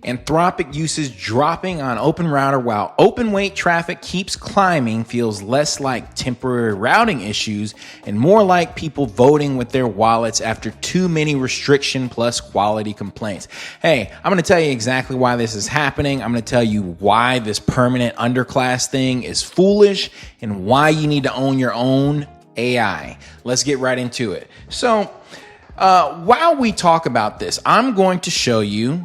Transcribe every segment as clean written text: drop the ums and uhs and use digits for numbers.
Anthropic usage dropping on OpenRouter while open weight traffic keeps climbing feels less like temporary routing issues and more like people voting with their wallets after too many restriction plus quality complaints. Hey, I'm going to tell you exactly why this is happening. I'm going to tell you why this permanent underclass thing is foolish and why you need to own your own AI. Let's get right into it. So, while we talk about this, I'm going to show you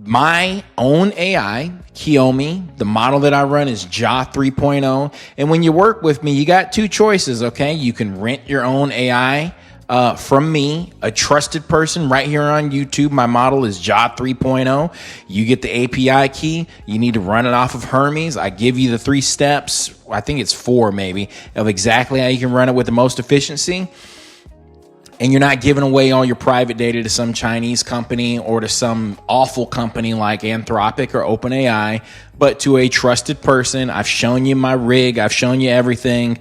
my own AI, Kiyomi. The model that I run is Ja 3.0. And when you work with me, you got two choices, okay? You can rent your own AI from me, a trusted person right here on YouTube. My model is Ja 3.0. You get the API key. You need to run it off of Hermes. I give you the 3 steps, I think it's 4 maybe, of exactly how you can run it with the most efficiency. And you're not giving away all your private data to some Chinese company or to some awful company like Anthropic or OpenAI, but to a trusted person. I've shown you my rig. I've shown you everything.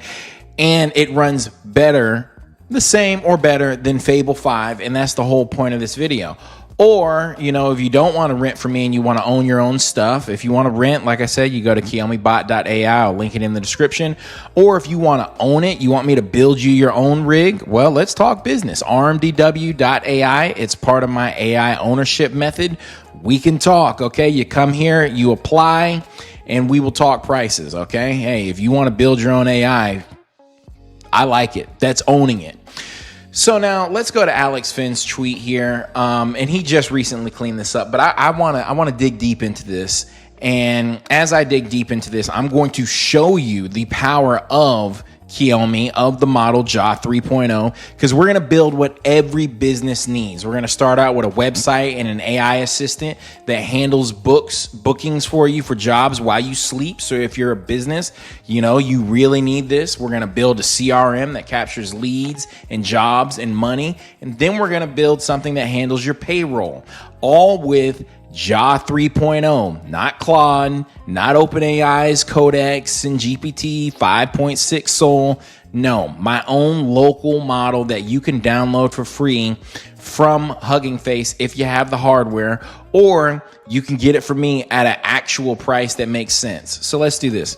And it runs better, the same or better than Fable 5. And that's the whole point of this video. Or, if you don't want to rent from me and you want to own your own stuff, if you want to rent, like I said, you go to KiyomiBot.ai. I'll link it in the description. Or if you want to own it, you want me to build you your own rig, well, let's talk business. RMDW.ai. It's part of my AI ownership method. We can talk, okay? You come here, you apply, and we will talk prices, okay? Hey, if you want to build your own AI, I like it. That's owning it. So now let's go to Alex Finn's tweet here, and he just recently cleaned this up. But I want to dig deep into this, and as I dig deep into this, I'm going to show you the power of Kiyomi, of the model Ja 3.0, because we're going to build what every business needs. We're going to start out with a website and an AI assistant that handles bookings for you for jobs while you sleep. So if you're a business, you really need this. We're going to build a CRM that captures leads and jobs and money. And then we're going to build something that handles your payroll, all with Ja 3.0, not Claude, not OpenAI's Codex and GPT 5.6 Soul. No, my own local model that you can download for free from Hugging Face if you have the hardware, or you can get it from me at an actual price that makes sense. So let's do this.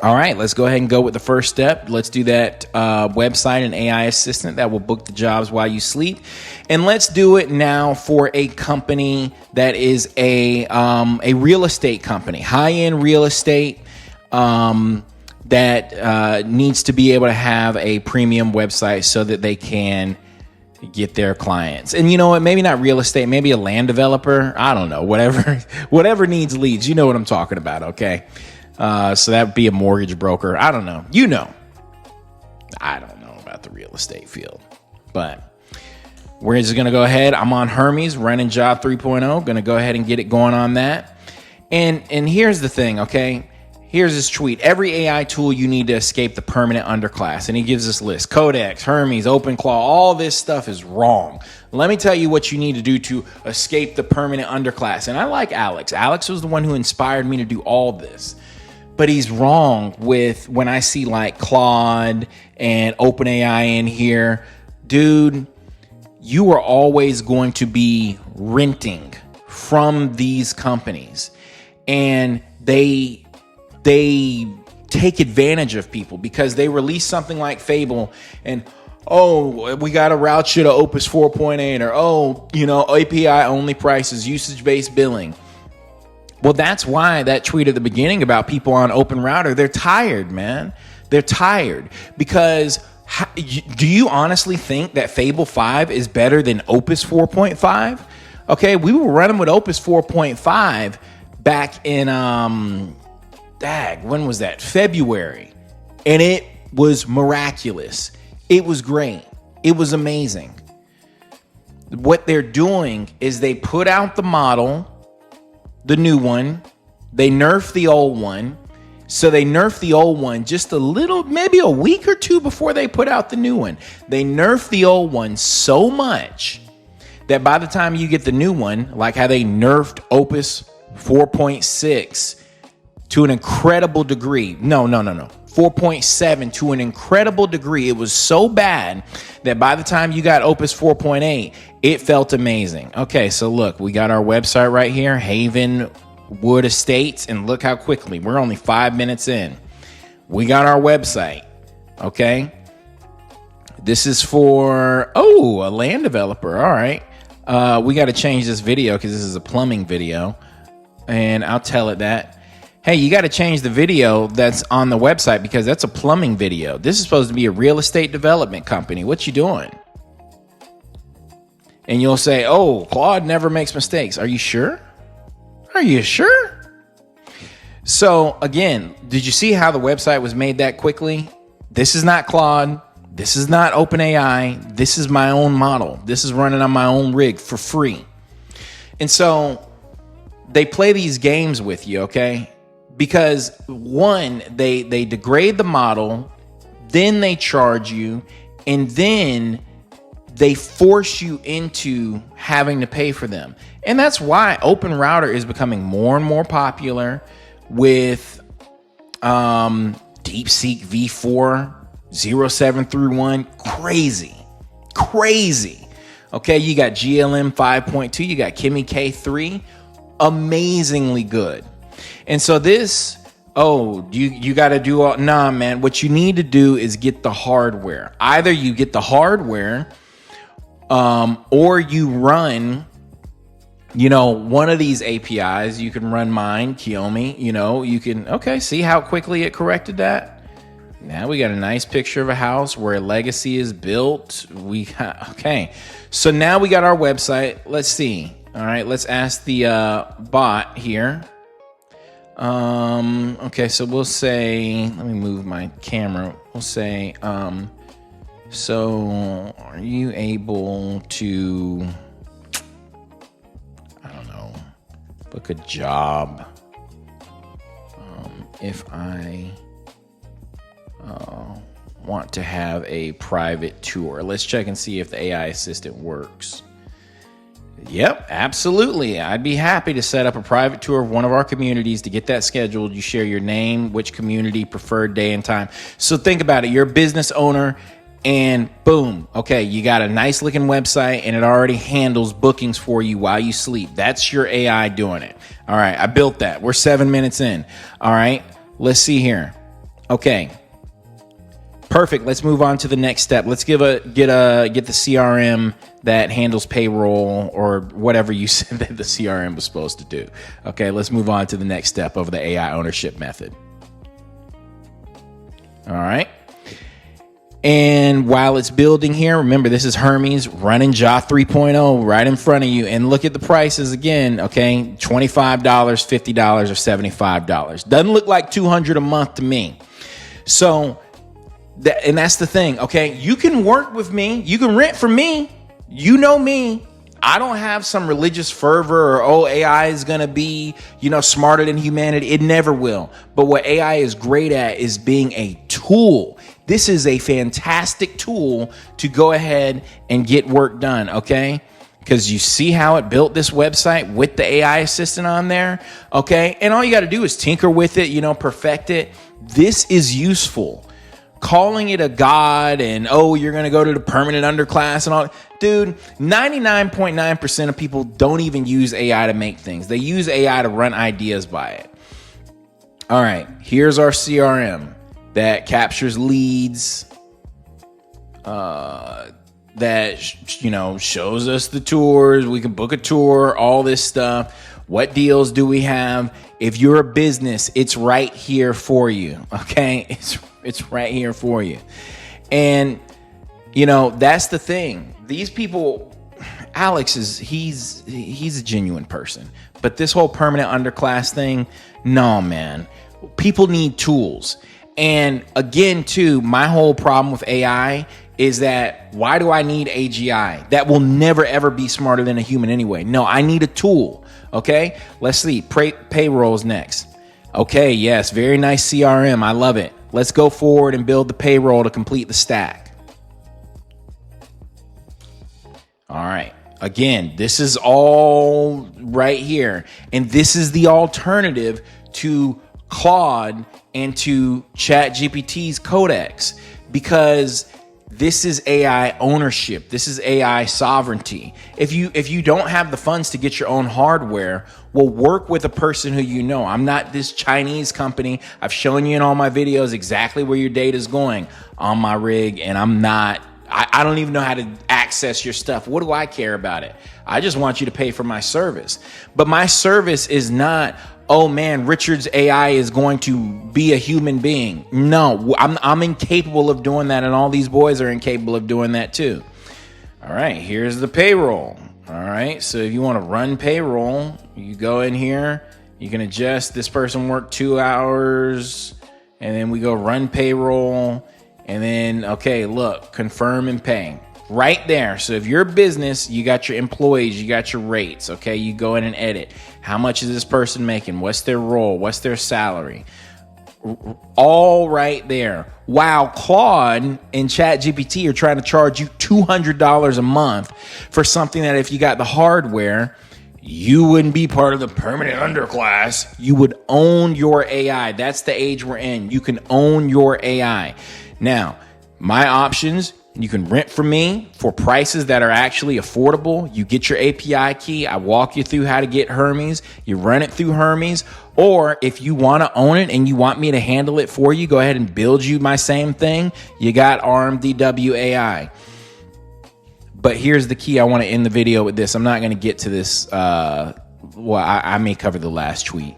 All right, let's go ahead and go with the first step. Let's do that website and AI assistant that will book the jobs while you sleep. And let's do it now for a company that is a real estate company, high-end real estate that needs to be able to have a premium website so that they can get their clients. And you know what? Maybe not real estate, maybe a land developer. I don't know, whatever needs leads. You know what I'm talking about, okay? So that would be a mortgage broker. I don't know. I don't know about the real estate field, but we're just going to go ahead. I'm on Hermes running Ja 3.0. Going to go ahead and get it going on that. And here's the thing, okay? Here's his tweet. Every AI tool you need to escape the permanent underclass. And he gives this list. Codex, Hermes, OpenClaw, all this stuff is wrong. Let me tell you what you need to do to escape the permanent underclass. And I like Alex. Alex was the one who inspired me to do all this. But he's wrong with when I see like Claude and OpenAI in here. Dude, you are always going to be renting from these companies. And they take advantage of people because they release something like Fable and, oh, we got to route you to Opus 4.8 or, API only prices, usage-based billing. Well, that's why that tweet at the beginning about people on OpenRouter, they're tired, man. They're tired because do you honestly think that Fable 5 is better than Opus 4.5? Okay, we were running with Opus 4.5 back in, when was that? February. And it was miraculous. It was great. It was amazing. What they're doing is they put out the model, the new one, they nerf the old one. So they nerf the old one just a little, maybe a week or two before they put out the new one. They nerf the old one so much that by the time you get the new one, like how they nerfed Opus 4.6 to an incredible degree. No. 4.7 to an incredible degree. It was so bad that by the time you got Opus 4.8, it felt amazing. Okay, so look, we got our website right here, Havenwood Estates, and look how quickly, we're only 5 minutes in. We got our website, okay? This is for, a land developer, all right. We got to change this video because this is a plumbing video, and I'll tell it that. Hey, you got to change the video that's on the website because that's a plumbing video. This is supposed to be a real estate development company. What you doing? And you'll say, oh, Claude never makes mistakes. Are you sure? Are you sure? So again, did you see how the website was made that quickly? This is not Claude. This is not OpenAI. This is my own model. This is running on my own rig for free. And so they play these games with you, okay? Because one, they degrade the model, then they charge you, and then they force you into having to pay for them. And that's why Open Router is becoming more and more popular with DeepSeek V4, 07 through 1. Crazy. Okay, you got GLM 5.2, you got Kimi K3, amazingly good. And so this, you got to do all, nah, man, what you need to do is get the hardware. Either you get the hardware, or you run, one of these APIs. You can run mine, Kiyomi, you can, okay, see how quickly it corrected that? Now we got a nice picture of a house where a legacy is built. Okay, so now we got our website. Let's see. All right, let's ask the bot here. Okay, so we'll say, let me move my camera. We'll say, so are you able to, I don't know, book a job, if I want to have a private tour? Let's check and see if the AI assistant works. Yep, absolutely. I'd be happy to set up a private tour of one of our communities. To get that scheduled, you share your name, which community, preferred day and time. So think about it. You're a business owner and boom. Okay, you got a nice looking website and it already handles bookings for you while you sleep. That's your AI doing it. All right, I built that. We're 7 minutes in. All right, let's see here. Okay. Perfect. Let's move on to the next step. Let's get the CRM that handles payroll or whatever you said that the CRM was supposed to do. Okay, let's move on to the next step of the AI ownership method. All right. And while it's building here, remember, this is Hermes running JA 3.0 right in front of you. And look at the prices again, okay? $25, $50, or $75. Doesn't look like $200 a month to me. So, and that's the thing, okay? You can work with me. You can rent from me. You know me. I don't have some religious fervor or, AI is going to be, smarter than humanity. It never will. But what AI is great at is being a tool. This is a fantastic tool to go ahead and get work done, okay? Because you see how it built this website with the AI assistant on there, okay? And all you got to do is tinker with it, perfect it. This is useful. Calling it a god and, you're going to go to the permanent underclass and all. Dude, 99.9% of people don't even use AI to make things. They use AI to run ideas by it. All right, here's our CRM that captures leads, that, shows us the tours. We can book a tour, all this stuff. What deals do we have? If you're a business, it's right here for you, okay? It's right here for you. And, that's the thing. These people, Alex he's a genuine person. But this whole permanent underclass thing, no, man. People need tools. And again, too, my whole problem with AI is that why do I need AGI? That will never, ever be smarter than a human anyway. No, I need a tool, okay? Let's see. Payroll's next. Okay, yes, very nice CRM. I love it. Let's go forward and build the payroll to complete the stack. All right. Again, this is all right here. And this is the alternative to Claude into ChatGPT's codex, because this is AI ownership. This is AI sovereignty. If you don't have the funds to get your own hardware, well, work with a person who you know. I'm not this Chinese company. I've shown you in all my videos exactly where your data is going on my rig, and I don't even know how to access your stuff. What do I care about it? I just want you to pay for my service. But my service is not, oh man, Richard's AI is going to be a human being. No, I'm incapable of doing that, and all these boys are incapable of doing that too. All right, here's the payroll. All right, so if you want to run payroll, you go in here, you can adjust this person worked 2 hours, and then we go run payroll, and then, okay, look, confirm and pay. Right there. So if you're a business, you got your employees, you got your rates, okay? You go in and edit. How much is this person making? What's their role? What's their salary? All right there. While Claude and ChatGPT are trying to charge you $200 a month for something that if you got the hardware, you wouldn't be part of the permanent underclass. You would own your AI. That's the age we're in. You can own your AI. Now, my options, you can rent from me for prices that are actually affordable. You get your API key. I walk you through how to get Hermes. You run it through Hermes. Or if you want to own it and you want me to handle it for you, go ahead and build you my same thing. You got RMDW AI. But here's the key. I want to end the video with this. I'm not going to get to this. I may cover the last tweet.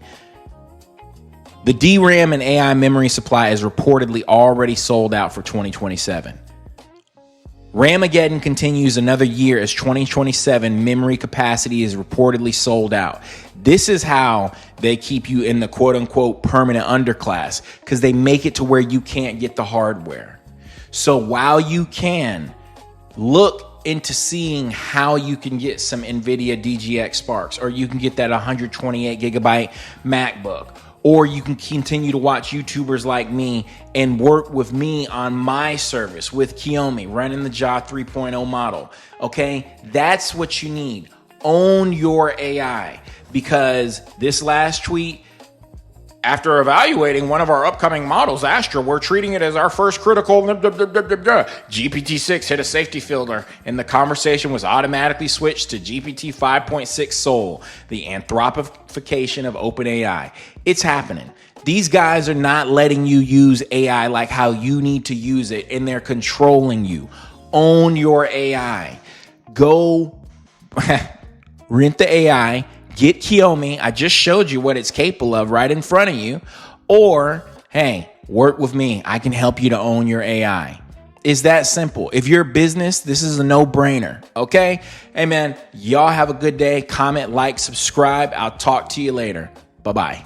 The DRAM and AI memory supply is reportedly already sold out for 2027. Ramageddon continues another year as 2027 memory capacity is reportedly sold out. This is how they keep you in the quote unquote permanent underclass, because they make it to where you can't get the hardware. So while you can look into seeing how you can get some NVIDIA DGX Sparks, or you can get that 128 gigabyte MacBook, or you can continue to watch YouTubers like me and work with me on my service with Kiyomi, running the Jaw 3.0 model. Okay, that's what you need. Own your AI, because this last tweet, after evaluating one of our upcoming models, Astra, we're treating it as our first critical. GPT-6 hit a safety filter, and the conversation was automatically switched to GPT 5.6 Soul, the anthropification of OpenAI. It's happening. These guys are not letting you use AI like how you need to use it, and they're controlling you. Own your AI. Go rent the AI. Get Kiyomi. I just showed you what it's capable of right in front of you. Or, hey, work with me. I can help you to own your AI. It's that simple. If you're a business, this is a no-brainer, okay? Hey, man, y'all have a good day. Comment, like, subscribe. I'll talk to you later. Bye-bye.